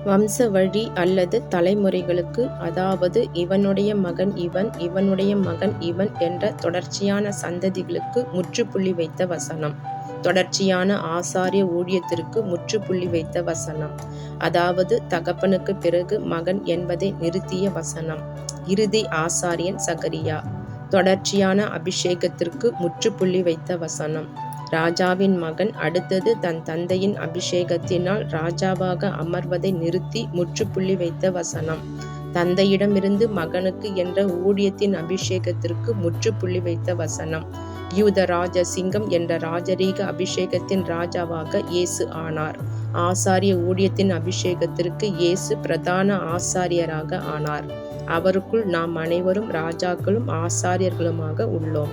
வம்ச வழி அல்லது தலைமுறைகளுக்கு, அதாவது இவனுடைய மகன் இவன், இவனுடைய மகன் இவன் என்ற தொடர்ச்சியான சந்ததிகளுக்கு முற்றுப்புள்ளி வைத்த வசனம். தொடர்ச்சியான ஆசாரிய ஊழியத்திற்கு முற்றுப்புள்ளி வைத்த வசனம். அதாவது தகப்பனுக்கு பிறகு மகன் என்பதை நிறுத்திய வசனம். இறுதி ஆசாரியன் சகரியா. தொடர்ச்சியான அபிஷேகத்திற்கு முற்றுப்புள்ளி வைத்த வசனம். ராஜாவின் மகன் அடுத்தது தன் தந்தையின் அபிஷேகத்தினால் ராஜாவாக அமர்வதை நிறுத்தி முற்றுப்புள்ளி வைத்த வசனம். தந்தையிடமிருந்து மகனுக்கு என்ற ஊழியத்தின் அபிஷேகத்திற்கு முற்றுப்புள்ளி வைத்த வசனம். யூத ராஜ சிங்கம் என்ற ராஜரீக அபிஷேகத்தின் ராஜாவாக இயேசு ஆனார். ஆசாரிய ஊழியத்தின் அபிஷேகத்திற்கு இயேசு பிரதான ஆசாரியராக ஆனார். அவருக்குள் நாம் அனைவரும் ராஜாக்களும் ஆசாரியர்களுமாக உள்ளோம்.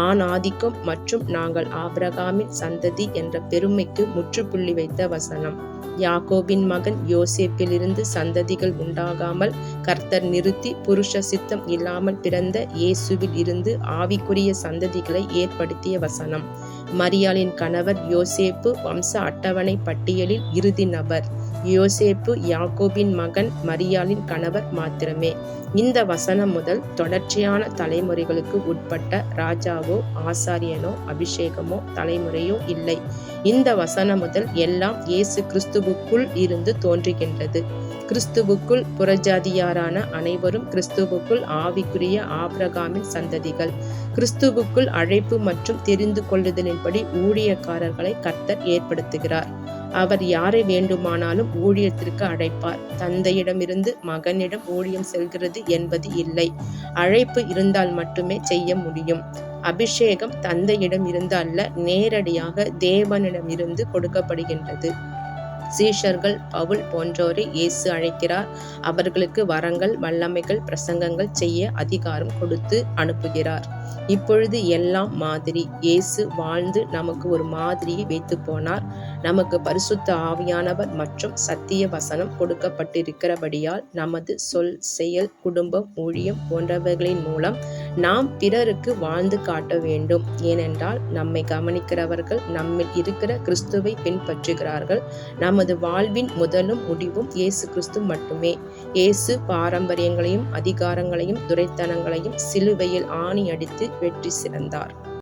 ஆண் ஆதிக்கம் மற்றும் நாங்கள் ஆபிரகாமின் சந்ததி என்ற பெருமைக்கு முற்றுப்புள்ளி வைத்த வசனம். யாக்கோபின் மகன் யோசேப்பிலிருந்து சந்ததிகள் உண்டாகாமல் கர்த்தர் நிறுத்தி புருஷ சித்தம் இல்லாமல் பிறந்த இயேசுவில் இருந்து ஆவிக்குரிய சந்ததிகளை ஏற்படுத்திய வசனம். மரியாளின் கணவர் யோசேப்பு வம்ச அட்டவணை பட்டியலில் இறுதி நபர். யோசேப்பு யாக்கோபின் மகன், மரியாளின் கணவர் மாத்திரமே. இந்த வசனம் முதல் தொடர்ச்சியான தலைமுறைகளுக்கு உட்பட்ட ராஜாவோ ஆசாரியனோ அபிஷேகமோ தலைமுறையோ இல்லை. இந்த வசனம் முதல் எல்லாம் இயேசு கிறிஸ்துவுக்குள் இருந்து தோன்றுகின்றது. கிறிஸ்துவுக்குள் புறஜாதியாரான அனைவரும் கிறிஸ்துவுக்குள் ஆவிக்குரிய ஆபிரகாமின் சந்ததிகள். கிறிஸ்துவுக்குள் அழைப்பு மற்றும் தெரிந்து கொள்ளுதலின்படி ஊழியக்காரர்களை கர்த்தர் ஏற்படுத்துகிறார். அவர் யாரை வேண்டுமானாலும் ஊழியத்திற்கு அழைப்பார். தந்தையிடமிருந்து மகனிடம் ஊழியம் செல்கிறது என்பது இல்லை. அழைப்பு இருந்தால் மட்டுமே செய்ய முடியும். அபிஷேகம் தந்தையிடம் இருந்து அல்ல, நேரடியாக தேவனிடமிருந்து கொடுக்கப்படுகின்றது. சீஷர்கள் பவுல் போன்றோரை இயேசு அழைக்கிறார். அவர்களுக்கு வரங்கள், வல்லமைகள், பிரசங்கங்கள் செய்ய அதிகாரம் கொடுத்து அனுப்புகிறார். இப்பொழுது எல்லாம் மாதிரி. இயேசு வாழ்ந்து நமக்கு ஒரு மாதிரியை வைத்து போனார். நமக்கு பரிசுத்த ஆவியானவர் மற்றும் சத்திய வசனம் கொடுக்கப்பட்டிருக்கிறபடியால் நமது சொல், செயல், குடும்பம், ஊழியம் போன்றவைகளின் மூலம் நாம் பிறருக்கு வாழ்ந்து காட்ட வேண்டும். ஏனென்றால் நம்மை கவனிக்கிறவர்கள் நம்மில் இருக்கிற கிறிஸ்துவை பின்பற்றுகிறார்கள். நமது வாழ்வின் முதலும் முடிவும் இயேசு கிறிஸ்து மட்டுமே. இயேசு பாரம்பரியங்களையும் அதிகாரங்களையும் துரைத்தனங்களையும் சிலுவையில் ஆணி அடித்து வெற்றி சிறந்தார்.